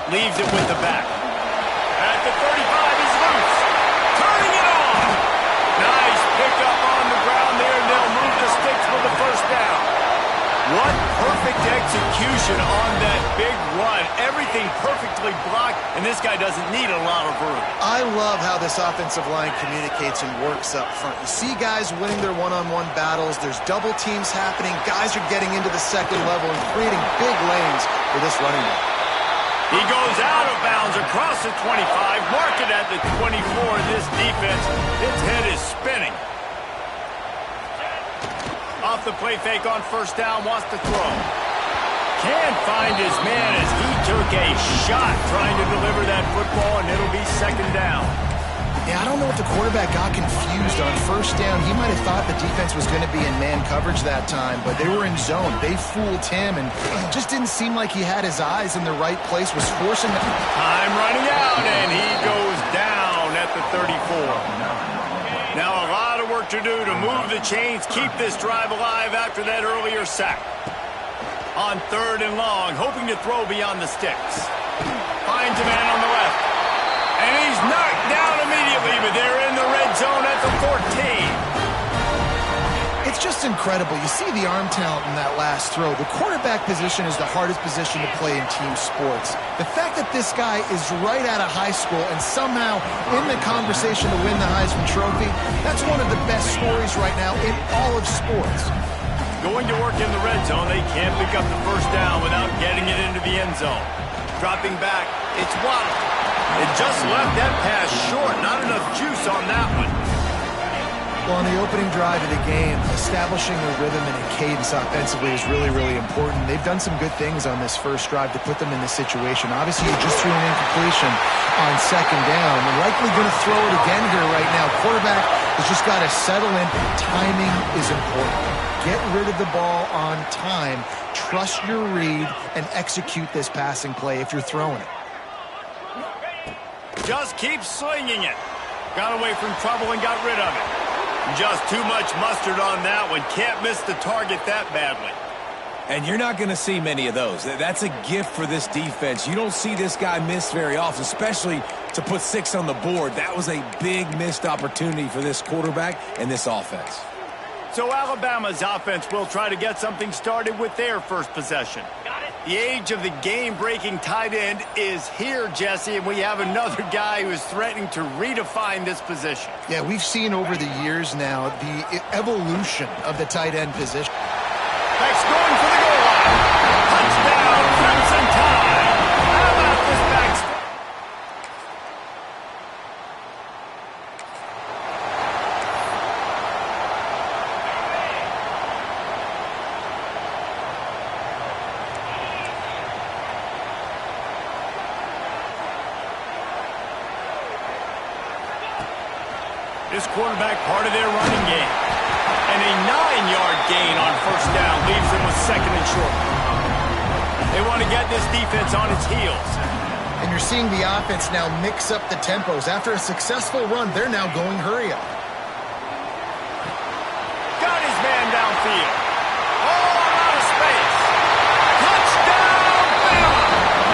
Leaves it with the back. At the 35, he's loose. Turning it on. Nice pickup on the ground there, and they'll move the sticks for the first down. What perfect execution on that big run. Everything perfectly blocked, and this guy doesn't need a lot of room. I love how this offensive line communicates and works up front. You see guys winning their one-on-one battles. There's double teams happening. Guys are getting into the second level and creating big lanes for this running back. He goes out of bounds across the 25, mark it at the 24. This defense, its head is spinning. Off the play fake on first down, wants to throw. Can't find his man as he took a shot trying to deliver that football, and it'll be second down. Yeah, I don't know if the quarterback got confused on first down. He might have thought the defense was going to be in man coverage that time, but they were in zone. They fooled him, and it just didn't seem like he had his eyes in the right place, was forcing them. Time running out, and he goes down at the 34. Now a lot of work to do to move the chains, keep this drive alive after that earlier sack. On third and long, hoping to throw beyond the sticks. Finds a man on the left. And he's knocked down immediately, but they're in the red zone at the 14. It's just incredible. You see the arm talent in that last throw. The quarterback position is the hardest position to play in team sports. The fact that this guy is right out of high school and somehow in the conversation to win the Heisman Trophy, that's one of the best stories right now in all of sports. Going to work in the red zone, they can't pick up the first down without getting it into the end zone. Dropping back, it's Waddle. It just left that pass short. Not enough juice on that one. Well, on the opening drive of the game, establishing a rhythm and a cadence offensively is really, really important. They've done some good things on this first drive to put them in this situation. Obviously, you just threw an incompletion on second down. They're likely going to throw it again here right now. Quarterback has just got to settle in. Timing is important. Get rid of the ball on time. Trust your read and execute this passing play if you're throwing it. Just keep slinging it. Got away from trouble and got rid of it. Just too much mustard on that one. Can't miss the target that badly. And you're not going to see many of those. That's a gift for this defense. You don't see this guy miss very often, especially to put 6 on the board. That was a big missed opportunity for this quarterback and this offense. So Alabama's offense will try to get something started with their first possession. The age of the game-breaking tight end is here, Jesse, and we have another guy who is threatening to redefine this position. Yeah, we've seen over the years now the evolution of the tight end position. Beck's going for the goal line. Touchdown, Crimson Tide. How about this backstop? This quarterback part of their running game. And a 9-yard gain on first down leaves them with second and short. They want to get this defense on its heels. And you're seeing the offense now mix up the tempos. After a successful run, they're now going hurry up. Got his man downfield. All out of space. Touchdown, Bama!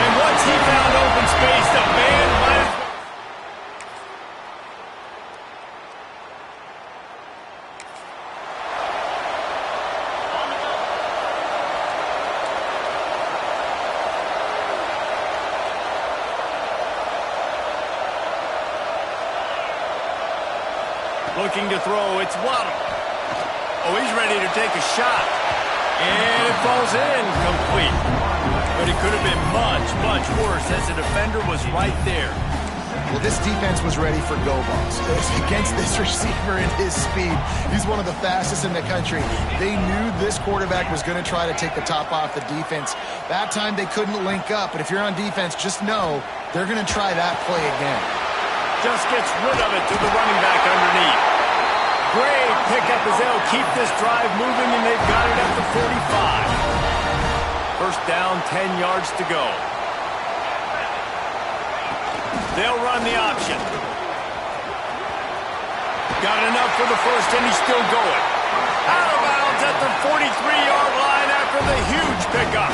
And once he found open space, the man might as well. Looking to throw, it's Waddle. Oh, he's ready to take a shot. And it falls in, complete. But it could have been much, much worse as the defender was right there. Well, this defense was ready for go balls. Against this receiver and his speed, he's one of the fastest in the country. They knew this quarterback was going to try to take the top off the defense. That time they couldn't link up, but if you're on defense, just know they're going to try that play again. Just gets rid of it to the running back underneath. Great pickup as they'll keep this drive moving, and they've got it at the 45. First down, 10 yards to go. They'll run the option. Got enough for the first, and he's still going. Out of bounds at the 43-yard line after the huge pickup.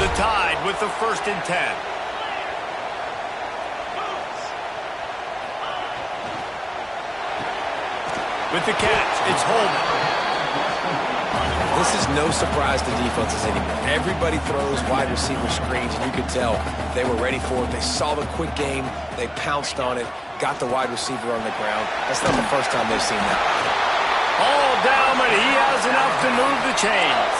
The Tide with the 1st and 10. With the catch, it's Holman. This is no surprise to defenses anymore. Everybody throws wide receiver screens, and you can tell they were ready for it. They saw the quick game. They pounced on it, got the wide receiver on the ground. That's not the first time they've seen that. All down, but he has enough to move the chains.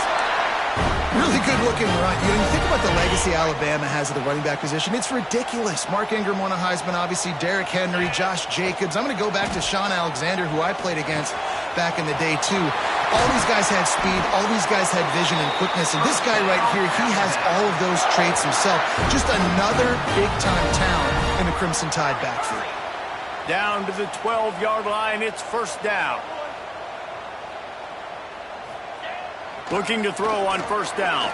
Really good-looking run. You think about the legacy Alabama has at the running back position. It's ridiculous. Mark Ingram won a Heisman, obviously. Derrick Henry, Josh Jacobs. I'm going to go back to Sean Alexander, who I played against back in the day, too. All these guys had speed. All these guys had vision and quickness. And this guy right here, he has all of those traits himself. Just another big-time talent in the Crimson Tide backfield. Down to the 12-yard line. It's first down. Looking to throw on first down.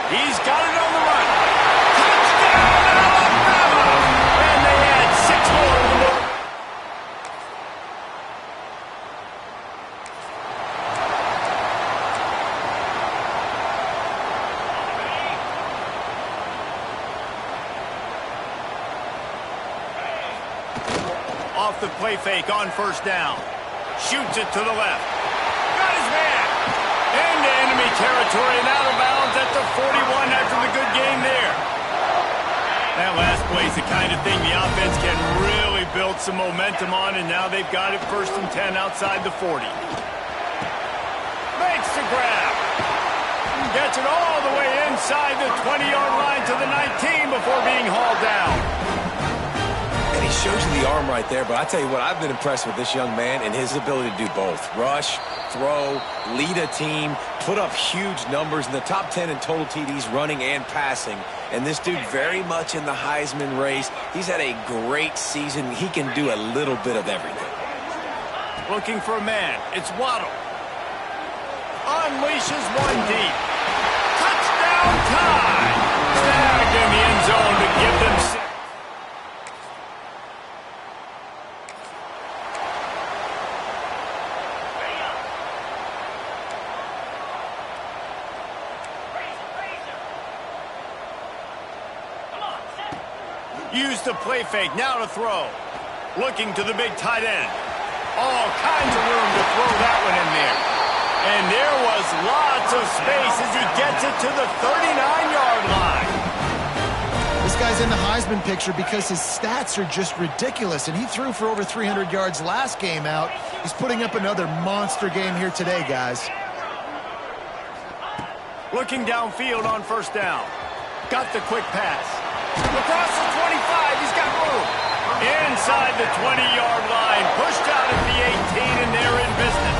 He's got it on the run. Touchdown, Alabama! And they add 6 more to the board. Off the play fake on first down. Shoots it to the left. Got his man. Into enemy territory and out of bounds at the 41 after the good game there. That last play is the kind of thing the offense can really build some momentum on, and now they've got it first and 10 outside the 40. Makes the grab. Gets it all the way inside the 20-yard line to the 19 before being hauled down. And he shows you the arm right there, but I tell you what, I've been impressed with this young man and his ability to do both. Rush, throw, lead a team, put up huge numbers in the top 10 in total TDs running and passing. And this dude very much in the Heisman race. He's had a great season. He can do a little bit of everything. Looking for a man. It's Waddle. Unleashes one deep. Touchdown time. Snagged in the end zone to give them 6. Use the play fake, now to throw. Looking to the big tight end. All kinds of room to throw that one in there. And there was lots of space as he gets it to the 39-yard line. This guy's in the Heisman picture because his stats are just ridiculous, and he threw for over 300 yards last game out. He's putting up another monster game here today, guys. Looking downfield on first down. Got the quick pass. Across the 25, he's got room. Inside the 20-yard line, pushed out at the 18, and they're in business.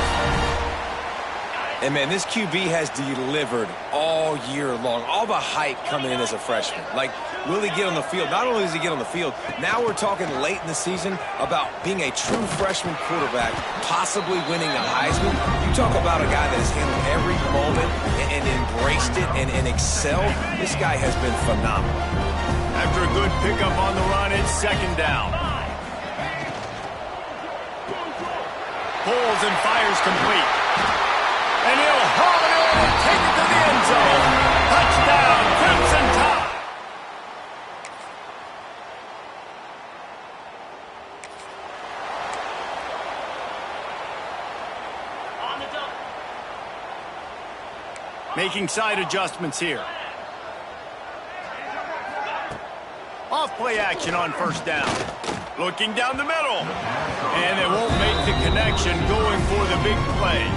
And, man, this QB has delivered all year long. All the hype coming in as a freshman. Like, will he get on the field? Not only does he get on the field, now we're talking late in the season about being a true freshman quarterback, possibly winning a Heisman. You talk about a guy that has handled every moment and embraced it and excelled. This guy has been phenomenal. After a good pickup on the run, it's second down. Pulls and fires complete. And he'll haul it in and take it to the end zone. Touchdown, Crimson Tide. Making side adjustments here. Off play action on first down. Looking down the middle. And they won't make the connection, going for the big play.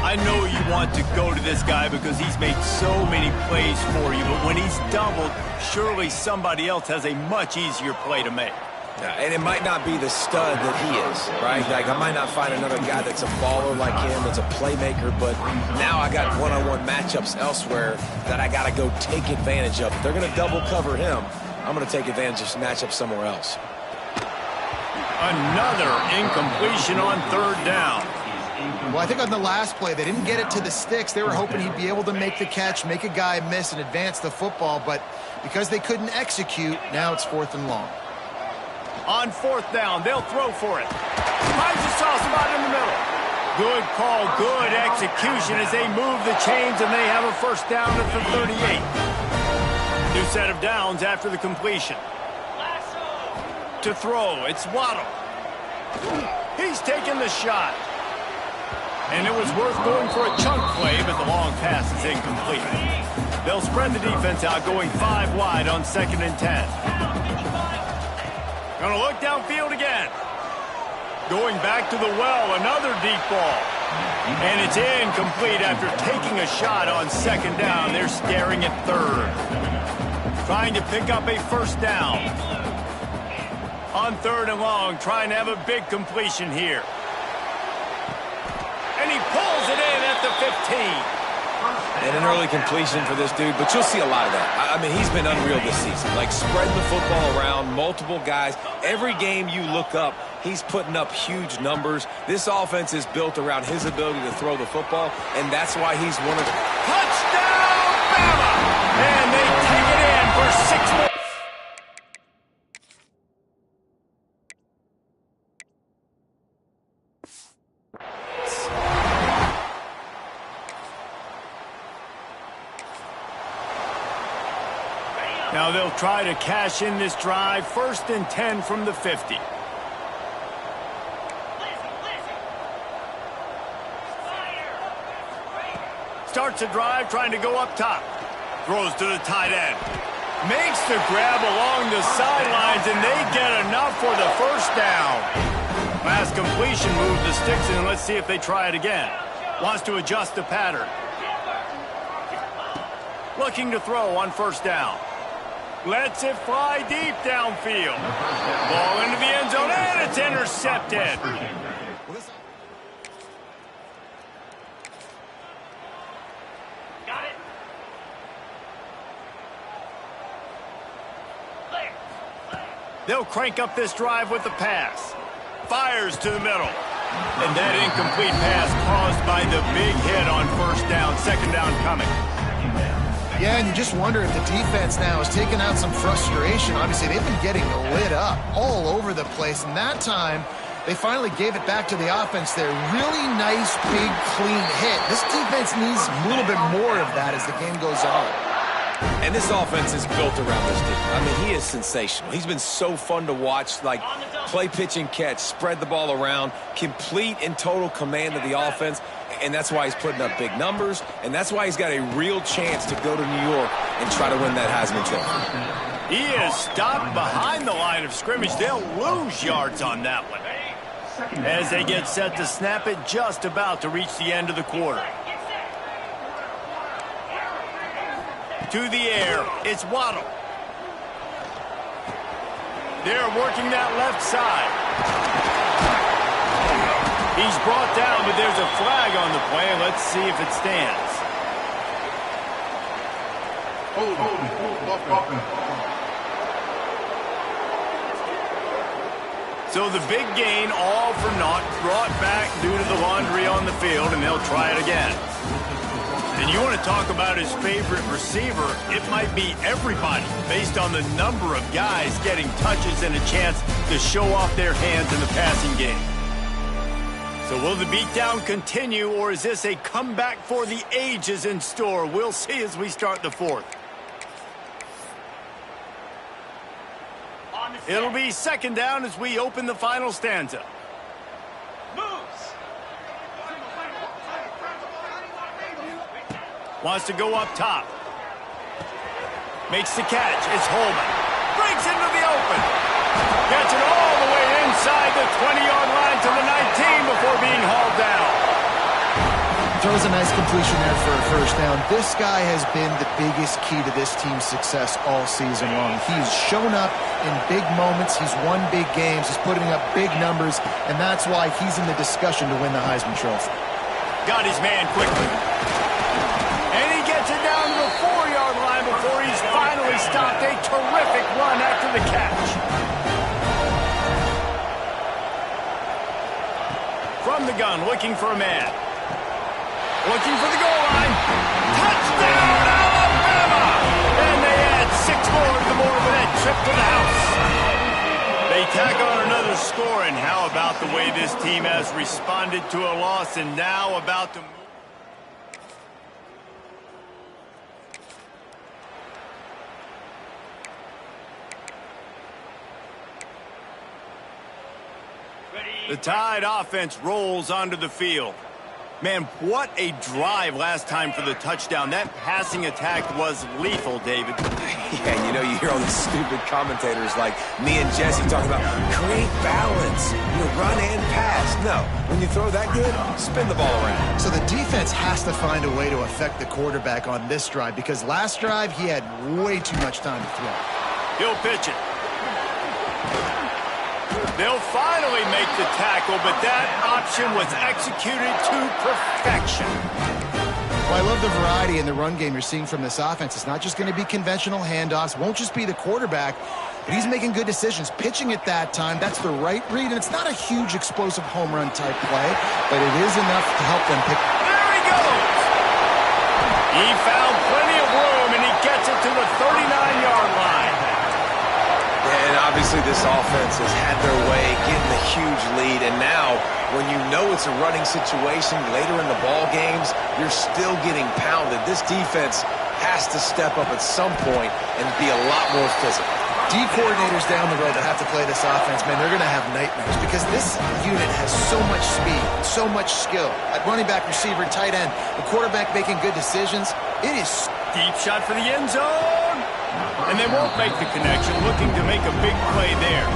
I know you want to go to this guy because he's made so many plays for you, but when he's doubled, surely somebody else has a much easier play to make. Yeah, and it might not be the stud that he is, right? Like, I might not find another guy that's a baller like him, that's a playmaker, but now I got one-on-one matchups elsewhere that I got to go take advantage of. If they're going to double cover him, I'm going to take advantage of this matchup somewhere else. Another incompletion on third down. Well, I think on the last play, they didn't get it to the sticks. They were hoping he'd be able to make the catch, make a guy miss, and advance the football. But because they couldn't execute, now it's 4th and long. On fourth down, they'll throw for it. Finds a soft spot in the middle. Good call, good execution as they move the chains, and they have a first down at the 38. New set of downs after the completion. To throw, it's Waddle. He's taking the shot. And it was worth going for a chunk play, but the long pass is incomplete. They'll spread the defense out, going 5 wide on 2nd and 10. Gonna look downfield again. Going back to the well, another deep ball. And it's incomplete after taking a shot on 2nd down. They're staring at 3rd. Trying to pick up a 1st down. On 3rd and long, trying to have a big completion here. And he pulls it in at the 15. And an early completion for this dude, but you'll see a lot of that. I mean, he's been unreal this season. Like, spreading the football around, multiple guys. Every game you look up, he's putting up huge numbers. This offense is built around his ability to throw the football, and that's why he's one of the... Touchdown, Bama! And they take it in for 6 more. Now they'll try to cash in this drive. 1st and 10 from the 50. Starts a drive trying to go up top. Throws to the tight end. Makes the grab along the sidelines, and they get enough for the 1st down. Last completion moved the sticks in. Let's see if they try it again. Wants to adjust the pattern. Looking to throw on 1st down. Lets it fly deep downfield. Ball into the end zone, and it's intercepted. Got it. They'll crank up this drive with the pass. Fires to the middle. And that incomplete pass caused by the big hit on 1st down, 2nd down coming. Yeah, and you just wonder if the defense now has taken out some frustration. Obviously, they've been getting lit up all over the place, and that time they finally gave it back to the offense there. Really nice, big, clean hit. This defense needs a little bit more of that as the game goes on. And this offense is built around this dude. I mean, he is sensational. He's been so fun to watch, like play, pitch, and catch, spread the ball around, complete and total command of the offense. And that's why he's putting up big numbers, and that's why he's got a real chance to go to New York and try to win that Heisman Trophy. He is stopped behind the line of scrimmage. They'll lose yards on that one. As they get set to snap it, just about to reach the end of the quarter. To the air, it's Waddle. They're working that left side. He's brought down, but there's a flag on the play. Let's see if it stands. So the big gain, all for naught, brought back due to the laundry on the field, and they'll try it again. And you want to talk about his favorite receiver, it might be everybody, based on the number of guys getting touches and a chance to show off their hands in the passing game. So will the beatdown continue, or is this a comeback for the ages in store? We'll see as we start the 4th. It'll be 2nd down as we open the final stanza. Moves. Wants to go up top. Makes the catch. It's Holman. Breaks into the open. Gets it all the way inside the 20-yard line to the 19 before being hauled down. Throws a nice completion there for a 1st down. This guy has been the biggest key to this team's success all season long. He's shown up in big moments. He's won big games. He's putting up big numbers, and that's why he's in the discussion to win the Heisman Trophy. Got his man quickly. And he gets it down to the 4-yard line before he's finally stopped. A terrific run after the catch. From the gun, looking for a man. Looking for the goal line. Touchdown, Alabama! And they add 6 more to the board with that trip to the house. They tack on another score, and how about the way this team has responded to a loss and now about to move? The Tide offense rolls onto the field. Man, what a drive last time for the touchdown. That passing attack was lethal, David. Yeah, you know, you hear all these stupid commentators like me and Jesse talking about create balance, run and pass. No, when you throw that good, spin the ball around. So the defense has to find a way to affect the quarterback on this drive because last drive he had way too much time to throw. He'll pitch it. They'll finally make the tackle, but that option was executed to perfection. Well, I love the variety in the run game you're seeing from this offense. It's not just going to be conventional handoffs. Won't just be the quarterback, but he's making good decisions. Pitching at that time, that's the right read, and it's not a huge explosive home run type play, but it is enough to help them pick. There he goes! He found plenty of room, and he gets it to the 39-yard line. And obviously this offense has had their way, getting a huge lead. And now, when you know it's a running situation later in the ball games, you're still getting pounded. This defense has to step up at some point and be a lot more physical. D coordinators down the road that have to play this offense, man, they're going to have nightmares because this unit has so much speed, so much skill. At running back, receiver, tight end, the quarterback making good decisions. It is deep shot for the end zone. And they won't make the connection, looking to make a big play there.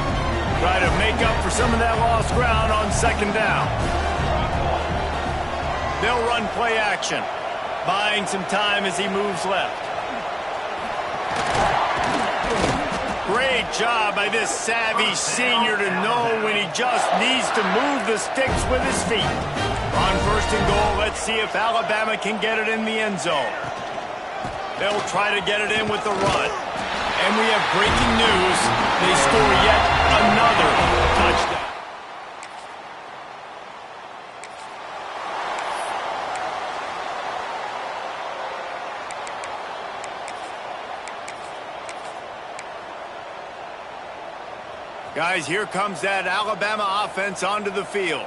Try to make up for some of that lost ground on second down. They'll run play action, buying some time as he moves left. Great job by this savvy senior to know when he just needs to move the sticks with his feet. On first and goal, let's see if Alabama can get it in the end zone. They'll try to get it in with the run. And we have breaking news. They score yet another touchdown. Guys, here comes that Alabama offense onto the field.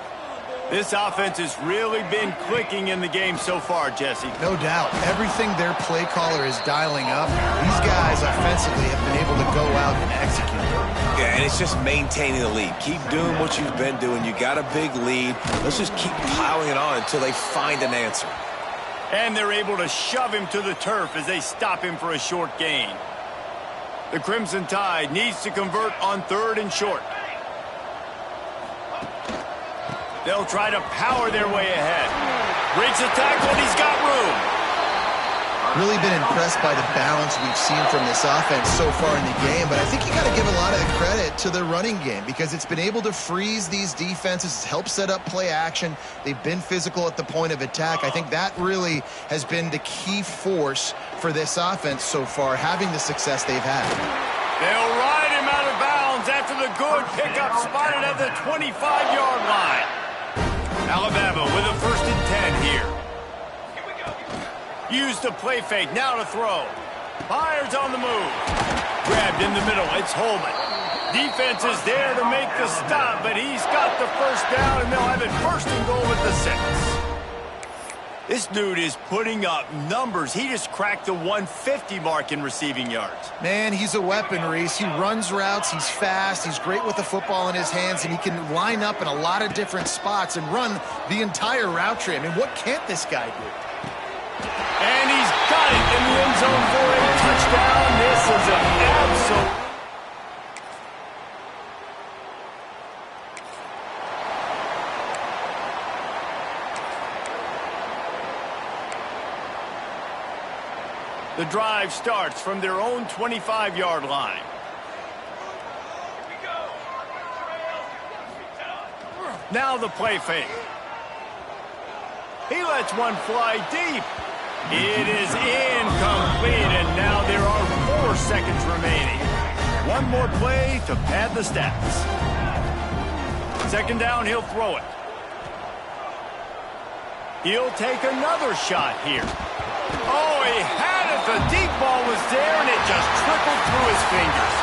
This offense has really been clicking in the game so far, Jesse. no doubt. Everything their play caller is dialing up, these guys offensively have been able to go out and execute. Yeah, and it's just maintaining the lead. Keep doing what you've been doing. You got a big lead. Let's just keep piling it on until they find an answer. And they're able to shove him to the turf as they stop him for a short gain. The Crimson Tide needs to convert on third and short. They'll try to power their way ahead. Breaks the tackle, and he's got room. Really been impressed by the balance we've seen from this offense so far in the game, but I think you got to give a lot of the credit to the running game because it's been able to freeze these defenses, it's helped set up play action. They've been physical at the point of attack. I think that really has been the key force for this offense so far, having the success they've had. They'll ride him out of bounds after the good pickup spotted at the 25-yard line. Alabama with a first and 10 here. Use the play fake, now to throw. Myers on the move. Grabbed in the middle, it's Holman. Defense is there to make the stop, but he's got the first down, and they'll have it first and goal at the 6. This dude is putting up numbers. He just cracked the 150 mark in receiving yards. Man, he's a weapon, Reese. He runs routes, he's fast, he's great with the football in his hands, and he can line up in a lot of different spots and run the entire route tree. I mean, what can't this guy do? And he's got it in the end zone for a touchdown. This is an absolute... The drive starts from their own 25-yard line. Now the play fake. He lets one fly deep. It is incomplete, and now there are 4 seconds remaining. One more play to pad the stats. Second down, he'll throw it. He'll take another shot here. Oh, he had it. The deep ball was there, and it just trickled through his fingers.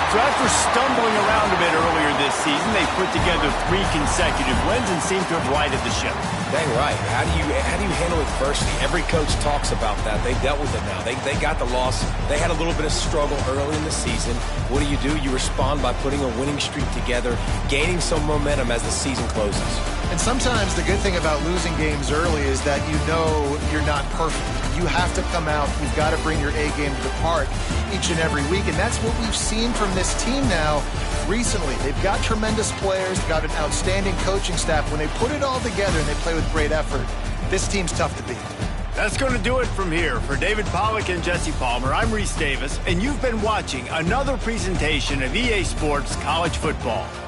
So after stumbling around a bit earlier this season, they put together 3 consecutive wins and seem to have righted the ship. Dang right. How do you handle adversity? Every coach talks about that. They've dealt with it now. They got the loss. They had a little bit of struggle early in the season. What do? You respond by putting a winning streak together, gaining some momentum as the season closes. And sometimes the good thing about losing games early is that you know you're not perfect. You have to come out. You've got to bring your A game to the part each and every week. And that's what we've seen from this team now recently. They've got tremendous players. They've got an outstanding coaching staff. When they put it all together and they play with great effort, this team's tough to beat. That's going to do it from here. For David Pollack and Jesse Palmer, I'm Reese Davis, and you've been watching another presentation of EA Sports College Football.